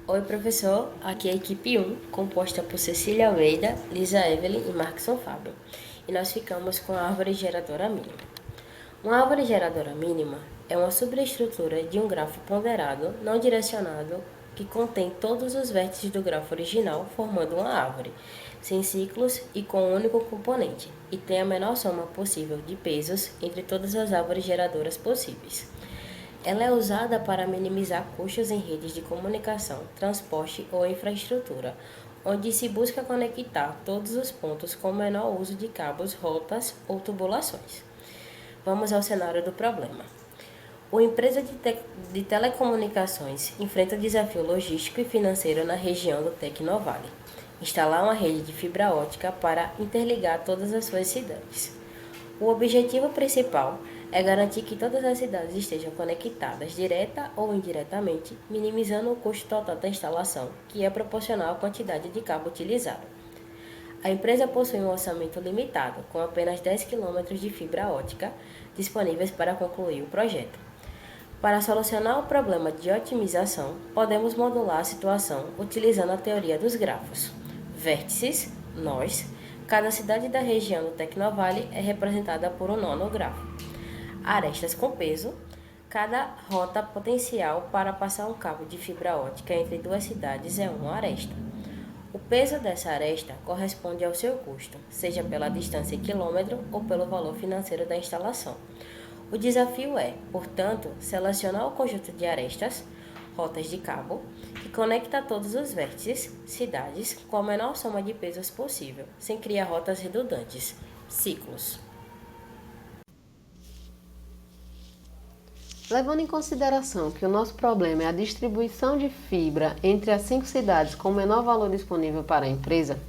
Oi, professor. Aqui é a equipe 1, composta por Cecília Almeida, Lisa Evelyn e Markson Fábio. E nós ficamos com a árvore geradora mínima. Uma árvore geradora mínima é uma subestrutura de um grafo ponderado não direcionado que contém todos os vértices do grafo original, formando uma árvore, sem ciclos e com um único componente, e tem a menor soma possível de pesos entre todas as árvores geradoras possíveis. Ela é usada para minimizar custos em redes de comunicação, transporte ou infraestrutura, onde se busca conectar todos os pontos com o menor uso de cabos, rotas ou tubulações. Vamos ao cenário do problema. Uma empresa de telecomunicações enfrenta desafio logístico e financeiro na região do Tecnovale. Instalar uma rede de fibra ótica para interligar todas as suas cidades. O objetivo principal é garantir que todas as cidades estejam conectadas direta ou indiretamente, minimizando o custo total da instalação, que é proporcional à quantidade de cabo utilizado. A empresa possui um orçamento limitado, com apenas 10 quilômetros de fibra ótica disponíveis para concluir o projeto. Para solucionar o problema de otimização, podemos modular a situação utilizando a teoria dos grafos. Vértices, nós. Cada cidade da região do Tecnovale é representada por um nó no grafo. Arestas com peso. Cada rota potencial para passar um cabo de fibra ótica entre duas cidades é uma aresta. O peso dessa aresta corresponde ao seu custo, seja pela distância em quilômetro ou pelo valor financeiro da instalação. O desafio é, portanto, selecionar o conjunto de arestas, rotas de cabo, que conecta todos os vértices, cidades, com a menor soma de pesos possível, sem criar rotas redundantes, ciclos. Levando em consideração que o nosso problema é a distribuição de fibra entre as 5 cidades com o menor valor disponível para a empresa,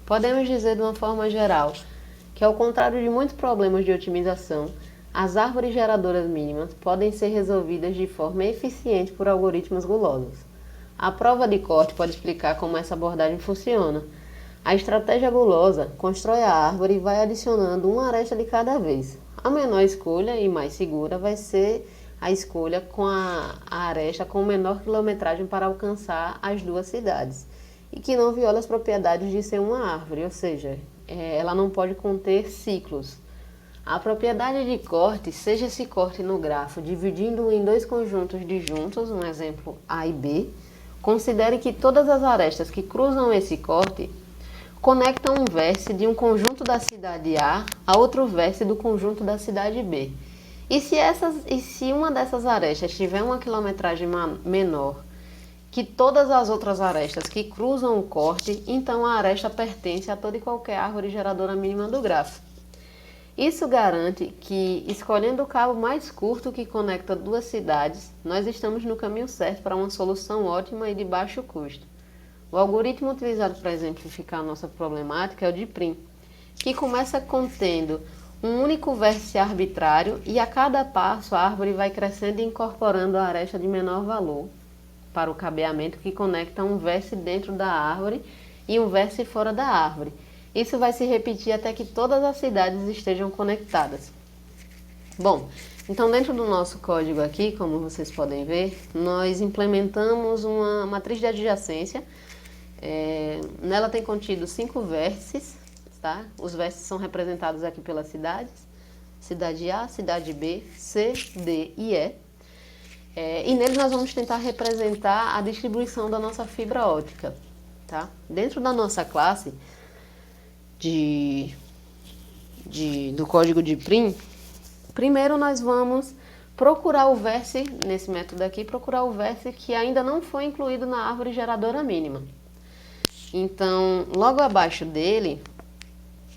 podemos dizer de uma forma geral que, ao contrário de muitos problemas de otimização, as árvores geradoras mínimas podem ser resolvidas de forma eficiente por algoritmos gulosos. A prova de corte pode explicar como essa abordagem funciona. A estratégia gulosa constrói a árvore e vai adicionando uma aresta de cada vez. A menor escolha e mais segura vai ser a escolha com a aresta com menor quilometragem para alcançar as duas cidades e que não viola as propriedades de ser uma árvore, ou seja, ela não pode conter ciclos. A propriedade de corte, seja esse corte no grafo dividindo em dois conjuntos disjuntos, um exemplo A e B, considere que todas as arestas que cruzam esse corte conectam um vértice de um conjunto da cidade A a outro vértice do conjunto da cidade B. E se uma dessas arestas tiver uma quilometragem menor que todas as outras arestas que cruzam o corte, então a aresta pertence a toda e qualquer árvore geradora mínima do grafo. Isso garante que, escolhendo o cabo mais curto que conecta duas cidades, nós estamos no caminho certo para uma solução ótima e de baixo custo. O algoritmo utilizado para exemplificar a nossa problemática é o de Prim, que começa contendo um único vértice arbitrário e a cada passo a árvore vai crescendo e incorporando a aresta de menor valor para o cabeamento que conecta um vértice dentro da árvore e um vértice fora da árvore. Isso vai se repetir até que todas as cidades estejam conectadas. Bom, então dentro do nosso código aqui, como vocês podem ver, nós implementamos uma matriz de adjacência. Nela tem contido 5 vértices, tá? Os vértices são representados aqui pelas cidades. Cidade A, cidade B, C, D e E. E neles nós vamos tentar representar a distribuição da nossa fibra ótica, tá? Dentro da nossa classe do código de Prim, primeiro nós vamos procurar o vértice, nesse método aqui, procurar o vértice que ainda não foi incluído na árvore geradora mínima. Então, logo abaixo dele,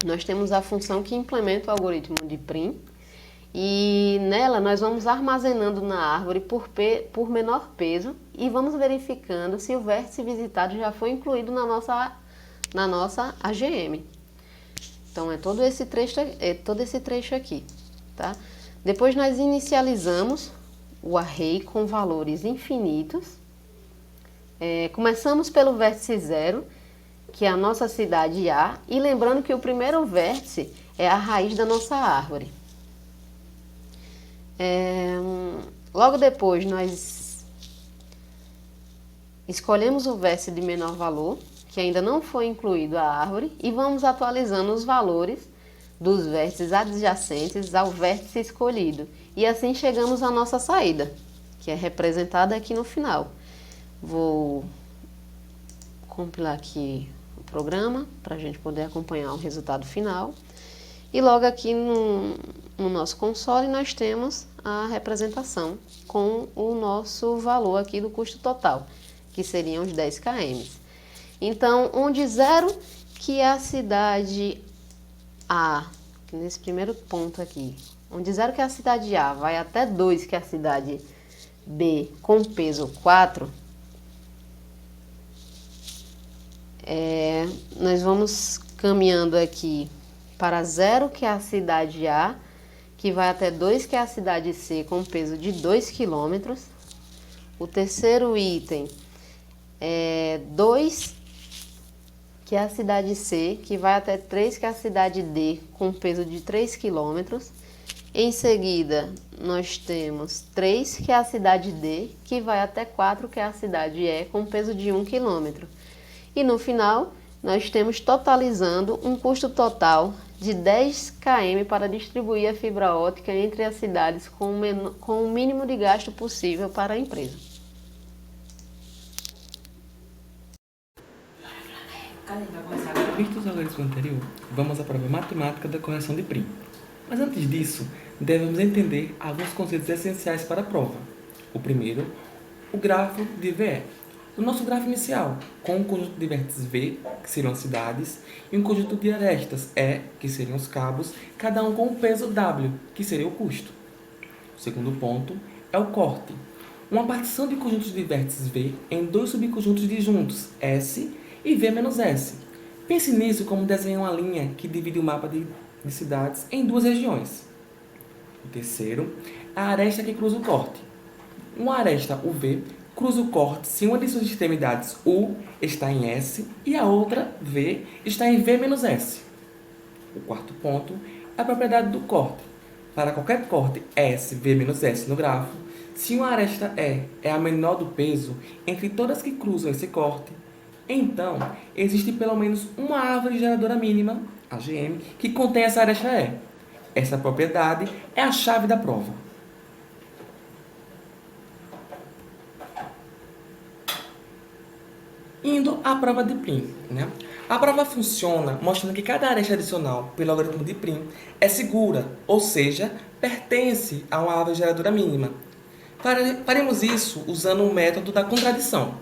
nós temos a função que implementa o algoritmo de Prim, e nela nós vamos armazenando na árvore por menor peso e vamos verificando se o vértice visitado já foi incluído na nossa AGM. Então é todo esse trecho aqui, tá? Depois nós inicializamos o array com valores infinitos. Começamos pelo vértice 0, que é a nossa cidade A, e lembrando que o primeiro vértice é a raiz da nossa árvore. Logo depois nós Escolhemos o vértice de menor valor, que ainda não foi incluído a árvore, e vamos atualizando os valores dos vértices adjacentes ao vértice escolhido. E assim chegamos à nossa saída, que é representada aqui no final. Vou compilar aqui o programa para a gente poder acompanhar o resultado final. E logo aqui no nosso console nós temos a representação com o nosso valor aqui do custo total, que seriam os 10 km. Então, onde 0, que é a cidade A, nesse primeiro ponto aqui, onde 0 que é a cidade A, vai até 2 que é a cidade B, com peso 4, nós vamos caminhando aqui para 0, que é a cidade A, que vai até 2, que é a cidade C, com peso de 2 km. O terceiro item é 2, que é a cidade C, que vai até 3, que é a cidade D, com peso de 3 km. Em seguida, nós temos 3, que é a cidade D, que vai até 4, que é a cidade E, com peso de 1 km. E no final, nós temos totalizando um custo total de 10 km para distribuir a fibra ótica entre as cidades com o mínimo de gasto possível para a empresa. Visto os algoritmos anterior, vamos à prova matemática da correção de PRIM. Mas antes disso, devemos entender alguns conceitos essenciais para a prova. O primeiro, o grafo de VE. O nosso grafo inicial, com um conjunto de vértices V, que seriam as cidades, e um conjunto de arestas E, que seriam os cabos, cada um com um peso W, que seria o custo. O segundo ponto é o corte. Uma partição de conjuntos de vértices V em dois subconjuntos disjuntos, S e V menos S. Pense nisso como desenhar uma linha que divide o mapa de cidades em duas regiões. O terceiro é a aresta que cruza o corte. Uma aresta UV cruza o corte se uma de suas extremidades U está em S e a outra, V, está em V menos S. O quarto ponto é a propriedade do corte. Para qualquer corte S, V menos S no grafo, se uma aresta E é a menor do peso entre todas que cruzam esse corte, então existe pelo menos uma árvore geradora mínima, AGM, que contém essa aresta E. Essa propriedade é a chave da prova. Indo à prova de PRIM, A prova funciona mostrando que cada aresta adicional pelo algoritmo de PRIM é segura, ou seja, pertence a uma árvore geradora mínima. Faremos isso usando o método da contradição.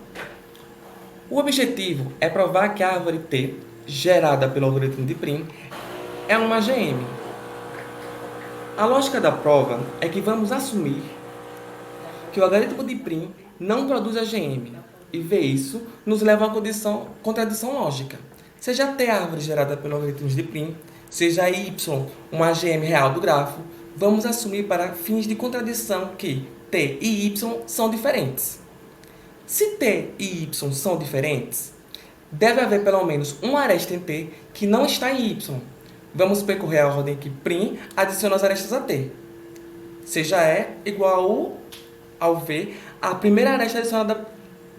O objetivo é provar que a árvore T, gerada pelo algoritmo de PRIM, é uma AGM. A lógica da prova é que vamos assumir que o algoritmo de PRIM não produz AGM, e ver isso nos leva a uma contradição lógica. Seja T a árvore gerada pelo algoritmo de PRIM, seja Y uma AGM real do grafo, vamos assumir para fins de contradição que T e Y são diferentes. Se T e Y são diferentes, deve haver pelo menos uma aresta em T que não está em Y. Vamos percorrer a ordem que PRIM adiciona as arestas a T. Seja E igual ao V, a primeira aresta adicionada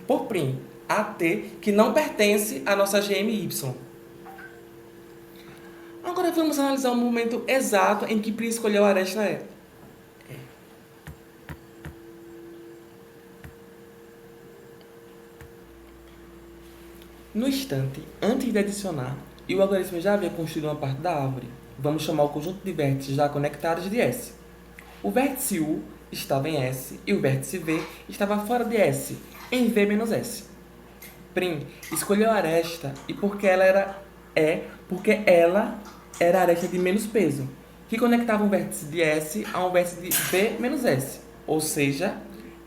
por PRIM a T, que não pertence à nossa GMY. Agora vamos analisar o momento exato em que PRIM escolheu a aresta E. No instante, antes de adicionar, e o algoritmo já havia construído uma parte da árvore, vamos chamar o conjunto de vértices já conectados de S. O vértice U estava em S e o vértice V estava fora de S, em V menos S. PRIM escolheu a aresta e porque ela era a aresta de menos peso, que conectava um vértice de S a um vértice de V menos S, ou seja,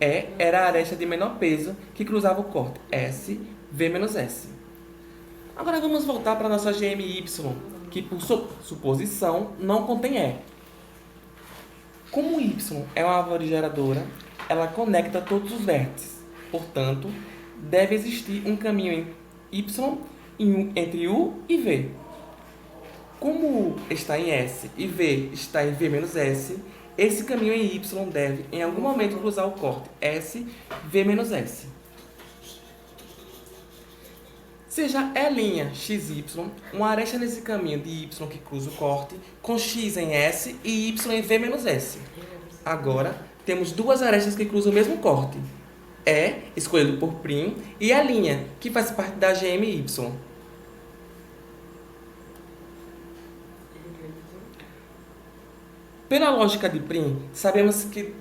E era a aresta de menor peso que cruzava o corte S, V menos S. Agora vamos voltar para a nossa GMY, que por suposição não contém E. Como Y é uma árvore geradora, ela conecta todos os vértices. Portanto, deve existir um caminho em Y entre U e V. Como U está em S e V está em V menos S, esse caminho em Y deve, em algum momento, cruzar o corte S, V menos S. Seja E'XY uma aresta nesse caminho de Y que cruza o corte, com X em S e Y em V menos S. Agora, temos duas arestas que cruzam o mesmo corte. E, escolhido por Prim, e a linha, que faz parte da GMY. Pela lógica de Prim, sabemos que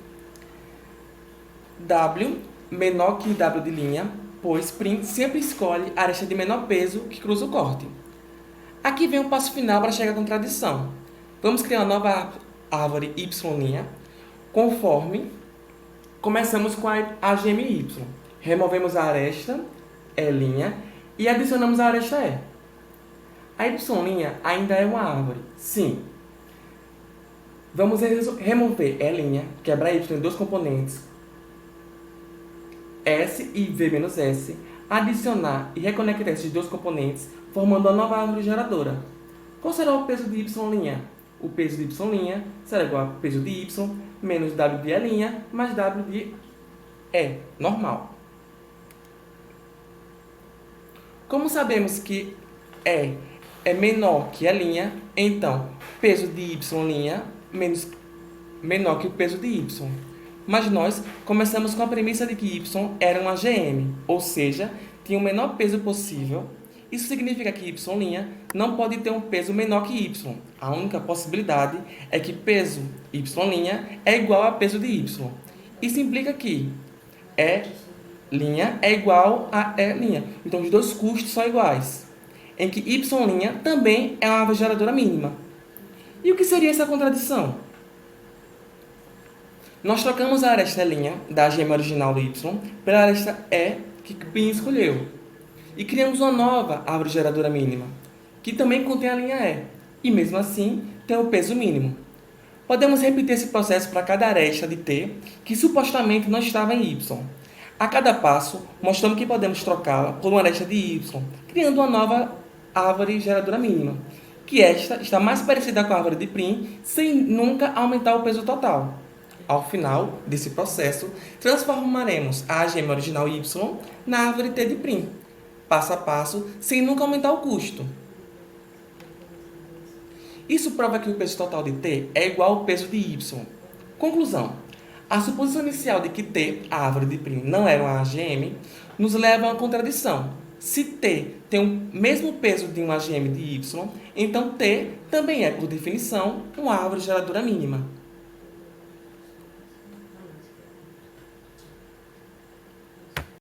W menor que W de linha, pois Prim sempre escolhe a aresta de menor peso que cruza o corte. Aqui vem o passo final para chegar à contradição. Vamos criar uma nova árvore Y', conforme começamos com a GMY. Removemos a aresta E' e adicionamos a aresta E. A Y' ainda é uma árvore, sim. Vamos remover E', quebrar Y em dois componentes, S e V menos S, adicionar e reconectar esses dois componentes, formando uma nova árvore geradora. Qual será o peso de Y'? O peso de Y' será igual ao peso de Y menos W de E' mais W de E, normal. Como sabemos que E é menor que E', então peso de Y' menor que o peso de Y. Mas nós começamos com a premissa de que Y era uma GM, ou seja, tinha o menor peso possível. Isso significa que Y' não pode ter um peso menor que Y. A única possibilidade é que peso Y' é igual a peso de Y. Isso implica que E' é igual a E'. Então, os dois custos são iguais. Em que Y' também é uma árvore geradora mínima. E o que seria essa contradição? Nós trocamos a aresta E' da gema original do Y pela aresta E que Prim escolheu. E criamos uma nova árvore geradora mínima, que também contém a linha E, e mesmo assim tem o peso mínimo. Podemos repetir esse processo para cada aresta de T, que supostamente não estava em Y. A cada passo, mostramos que podemos trocá-la por uma aresta de Y, criando uma nova árvore geradora mínima, que esta está mais parecida com a árvore de Prim, sem nunca aumentar o peso total. Ao final desse processo, transformaremos a gema original Y na árvore T de Prim, passo a passo, sem nunca aumentar o custo. Isso prova que o peso total de T é igual ao peso de Y. Conclusão. A suposição inicial de que T, a árvore de Prim, não era uma AGM, nos leva a uma contradição. Se T tem o mesmo peso de uma AGM de Y, então T também é, por definição, uma árvore geradora mínima.